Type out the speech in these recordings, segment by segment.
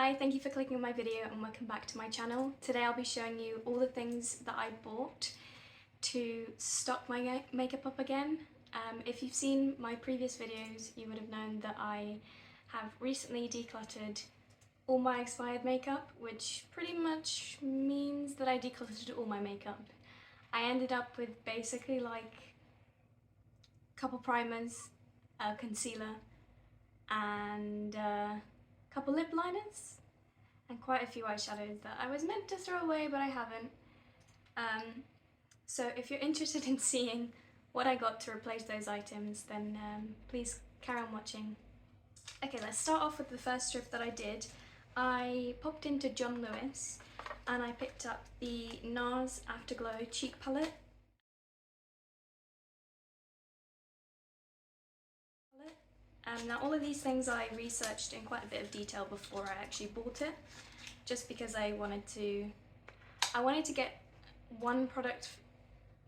Hi, thank you for clicking on my video and welcome back to my channel. Today I'll be showing you all the things that I bought to stock my makeup up again. If you've seen my previous videos, you would have known that I have recently decluttered all my expired makeup, which pretty much means that I decluttered all my makeup. I ended up with basically like a couple primers, a concealer, and a couple lip liners, and quite a few eyeshadows that I was meant to throw away but I haven't. So if you're interested in seeing what I got to replace those items, then please carry on watching. Okay, let's start off with the first strip that I did. I popped into John Lewis and I picked up the NARS Afterglow Cheek Palette. Now all of these things I researched in quite a bit of detail before I actually bought it, just because I wanted to get one product.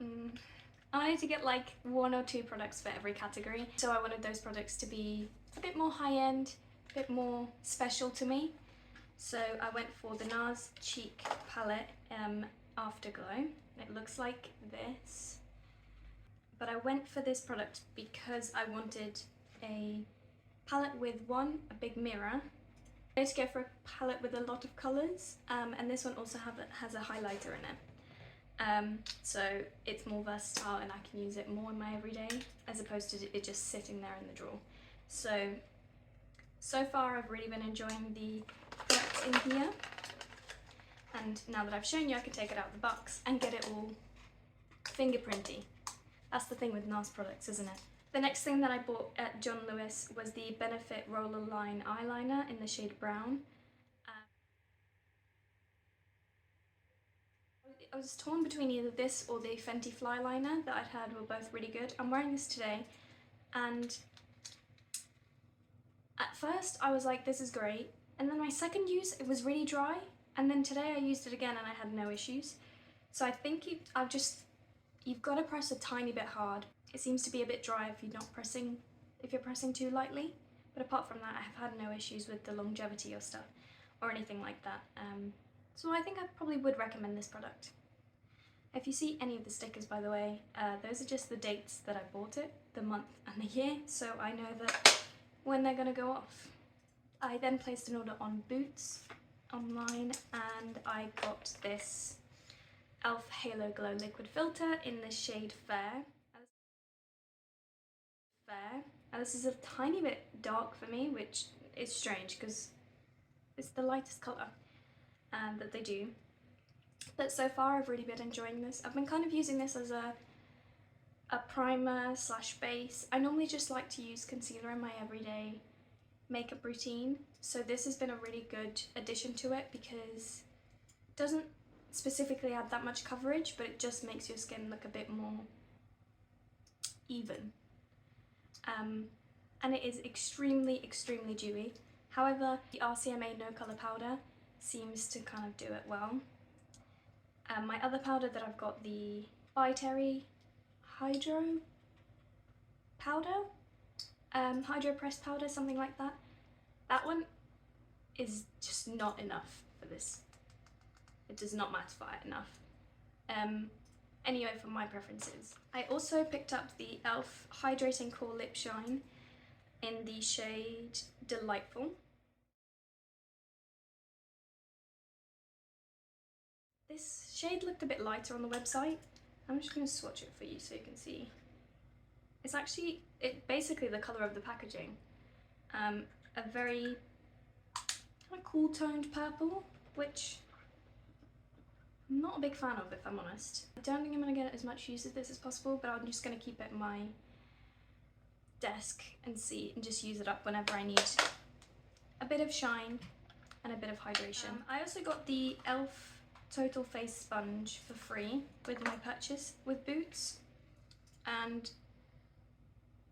I wanted to get like one or two products for every category. So I wanted those products to be a bit more high-end, a bit more special to me. So I went for the NARS Cheek Palette Afterglow. It looks like this. But I went for this product because I wanted a palette with a big mirror. I wanted to go for a palette with a lot of colours, and this one also has a highlighter in it. So it's more versatile and I can use it more in my everyday as opposed to it just sitting there in the drawer. So far I've really been enjoying the products in here, and now that I've shown you I can take it out of the box and get it all fingerprinty. That's the thing with NARS products, isn't it? The next thing that I bought at John Lewis was the Benefit Roller Line Eyeliner in the shade Brown. I was torn between either this or the Fenty Fly Liner that I'd heard were both really good. I'm wearing this today, and at first I was like, this is great, and then my second use it was really dry, and then today I used it again and I had no issues. So I think you've got to press a tiny bit hard. It seems to be a bit dry if you're pressing too lightly, but apart from that I have had no issues with the longevity or stuff or anything like that. So I think I probably would recommend this product. If you see any of the stickers, by the way, those are just the dates that I bought it, the month and the year, so I know that when they're gonna go off. I then placed an order on Boots online and I got this e.l.f. Halo Glow Liquid Filter in the shade Fair. Now this is a tiny bit dark for me, which is strange because it's the lightest colour that they do. But so far I've really been enjoying this. I've been kind of using this as a primer slash base. I normally just like to use concealer in my everyday makeup routine, so this has been a really good addition to it because it doesn't specifically add that much coverage, but it just makes your skin look a bit more even. And it is extremely dewy. However, the RCMA No Colour Powder seems to kind of do it well. My other powder that I've got, the By Hydro powder, Hydro Pressed powder, something like that. That one is just not enough for this. It does not mattify it enough. Anyway, for my preferences. I also picked up the e.l.f. Hydrating Core Lip Shine in the shade Delightful. This shade looked a bit lighter on the website. I'm just going to swatch it for you so you can see. It's basically the colour of the packaging. A very kind of cool toned purple, which I'm not a big fan of, if I'm honest. I don't think I'm going to get as much use of this as possible, but I'm just going to keep it in my desk and just use it up whenever I need a bit of shine and a bit of hydration. I also got the e.l.f. Total Face Sponge for free with my purchase with Boots, and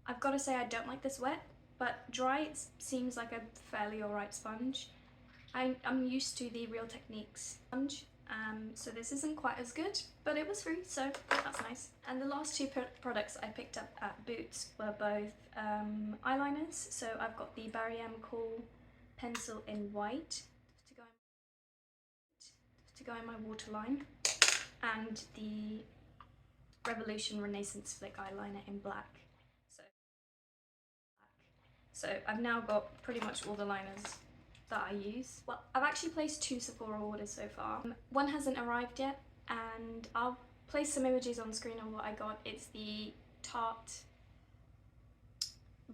I've got to say I don't like this wet, but dry it seems like a fairly alright sponge. I'm used to the Real Techniques sponge, so this isn't quite as good, but it was free, so that's nice. And the last two products I picked up at Boots were both eyeliners. So I've got the Barry M Kohl pencil in white, to go in my waterline, and the Revolution Renaissance Flick eyeliner in black. So I've now got pretty much all the liners that I use. Well, I've actually placed 2 Sephora orders so far. One hasn't arrived yet, and I'll place some images on screen of what I got. It's the Tarte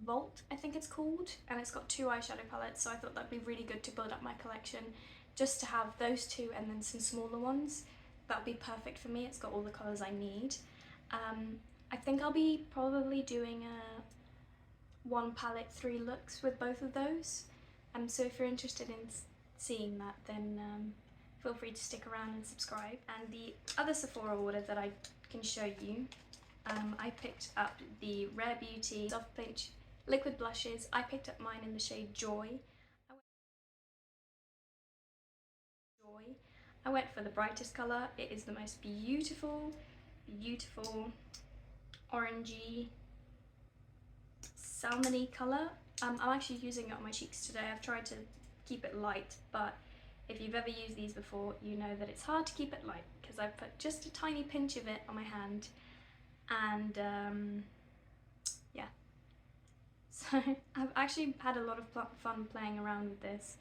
Vault, I think it's called, and it's got 2 eyeshadow palettes, so I thought that'd be really good to build up my collection, just to have those 2 and then some smaller ones. That'd be perfect for me. It's got all the colours I need. I think I'll be probably doing a 1 palette 3 looks with both of those. So if you're interested in seeing that, then feel free to stick around and subscribe. And the other Sephora order that I can show you, I picked up the Rare Beauty Soft Pinch Liquid Blushes. I picked up mine in the shade Joy. I went for the brightest colour. It is the most beautiful, beautiful orangey, salmony colour. I'm actually using it on my cheeks today. I've tried to keep it light, but if you've ever used these before, you know that it's hard to keep it light, because I've put just a tiny pinch of it on my hand, and yeah. So I've actually had a lot of fun playing around with this.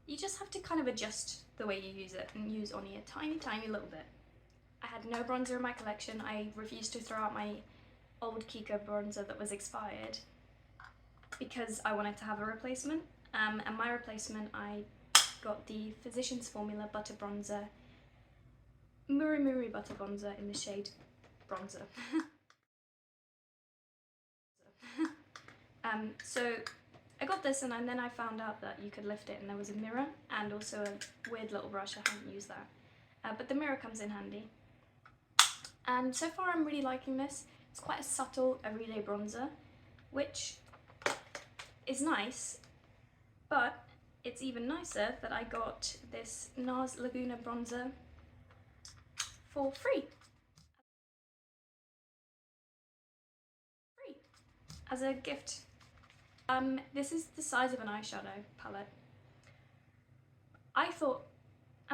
You just have to kind of adjust the way you use it and use only a tiny, tiny little bit. I had no bronzer in my collection. I refused to throw out my old Kiko bronzer that was expired because I wanted to have a replacement. And my replacement, I got the Physicians Formula Butter Bronzer, Muri Muri Butter Bronzer in the shade Bronzer. So I got this, and then I found out that you could lift it and there was a mirror and also a weird little brush. I haven't used that, but the mirror comes in handy. And so far I'm really liking this. It's quite a subtle everyday bronzer, which is nice, but it's even nicer that I got this NARS Laguna bronzer for free. As a gift. This is the size of an eyeshadow palette. I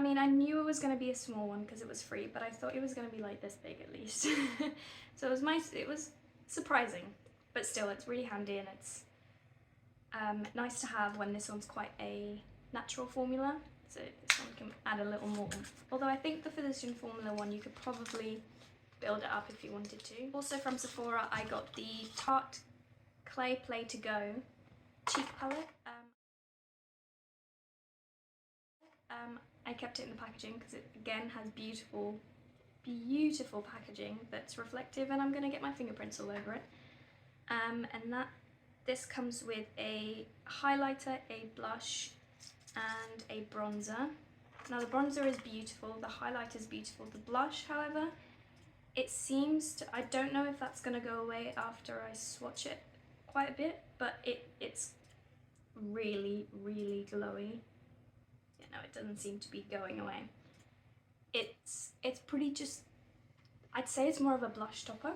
mean, I knew it was going to be a small one because it was free, but I thought it was going to be like this big at least. So it was surprising, but still it's really handy, and it's nice to have when this one's quite a natural formula, so this one can add a little more. Although I think the Physician Formula one you could probably build it up if you wanted to. Also from Sephora I got the Tarte Clay Play To Go cheek palette. I kept it in the packaging because it again has beautiful, beautiful packaging that's reflective, and I'm going to get my fingerprints all over it. And this comes with a highlighter, a blush, and a bronzer. Now the bronzer is beautiful, the highlighter is beautiful. The blush, however, it seems to, I don't know if that's going to go away after I swatch it quite a bit, but it's really, really glowy. You know, it doesn't seem to be going away. It's pretty just, I'd say it's more of a blush topper.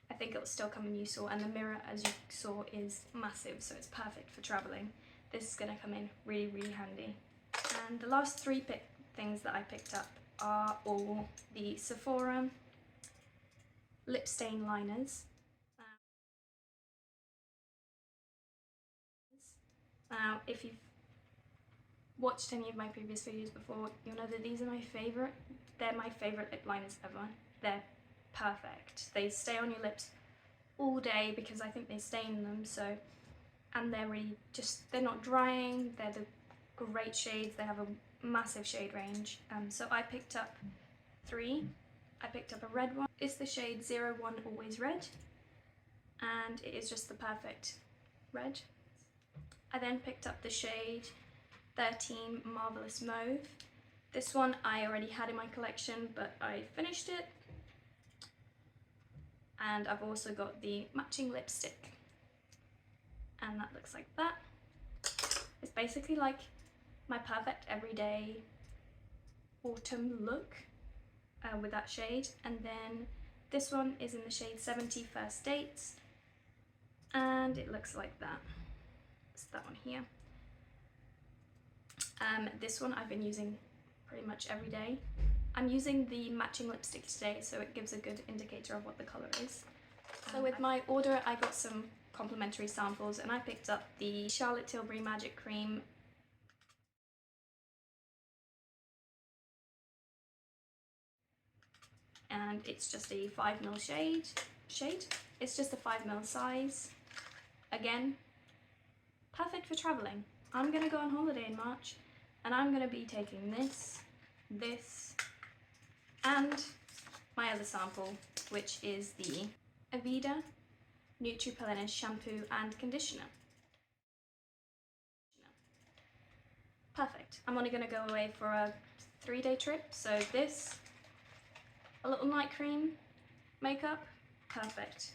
I think it'll still come in useful, and the mirror, as you saw, is massive, so it's perfect for traveling. This is going to come in really, really handy. And the last 3 things that I picked up are all the Sephora lip stain liners. Now, if you've watched any of my previous videos before, you'll know that these are my favourite. They're my favourite lip liners ever. They're perfect. They stay on your lips all day because I think they stain them, so, and they're really just, they're not drying, they're the great shades, they have a massive shade range. So I picked up 3. I picked up a red one. It's the shade 01 Always Red, and it is just the perfect red. I then picked up the shade 13 Marvelous Mauve. This one I already had in my collection, but I finished it. And I've also got the matching lipstick, and that looks like that. It's basically like my perfect everyday autumn look with that shade. And then this one is in the shade 70 First Dates, and it looks like that. It's that one here. This one I've been using pretty much every day. I'm using the matching lipstick today, so it gives a good indicator of what the colour is. So with my order, I got some complimentary samples, and I picked up the Charlotte Tilbury Magic Cream and it's just a 5ml shade. It's just a 5ml size. Again, perfect for travelling. I'm gonna go on holiday in March and I'm gonna be taking this, and my other sample, which is the Aveda Nutri-Pelenis shampoo and conditioner. Perfect. I'm only gonna go away for a 3-day trip, so this, a little night cream, makeup, perfect.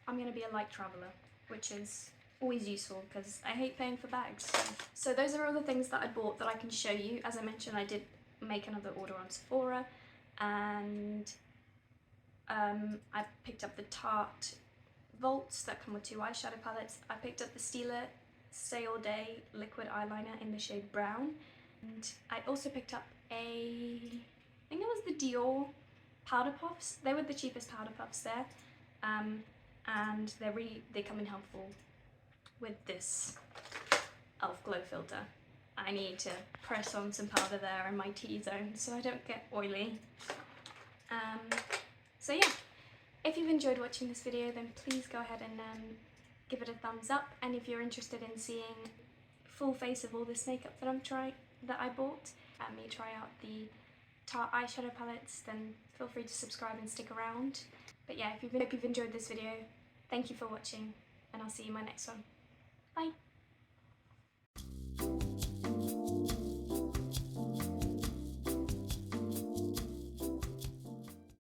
I'm gonna be a light traveller, which is always useful because I hate paying for bags. So those are all the things that I bought that I can show you. As I mentioned, I did make another order on Sephora, and I picked up the Tarte Volts that come with 2 eyeshadow palettes. I picked up the Stila Stay All Day liquid eyeliner in the shade brown, and I also picked up I think it was the Dior powder puffs. They were the cheapest powder puffs there, and they come in helpful with this e.l.f. glow filter. I need to press on some powder there in my T-zone so I don't get oily. So yeah, if you've enjoyed watching this video, then please go ahead and give it a thumbs up, and if you're interested in seeing full face of all this makeup that I bought, and me try out the Tarte eyeshadow palettes, then feel free to subscribe and stick around. But yeah, hope you've enjoyed this video. Thank you for watching, and I'll see you in my next one. Bye!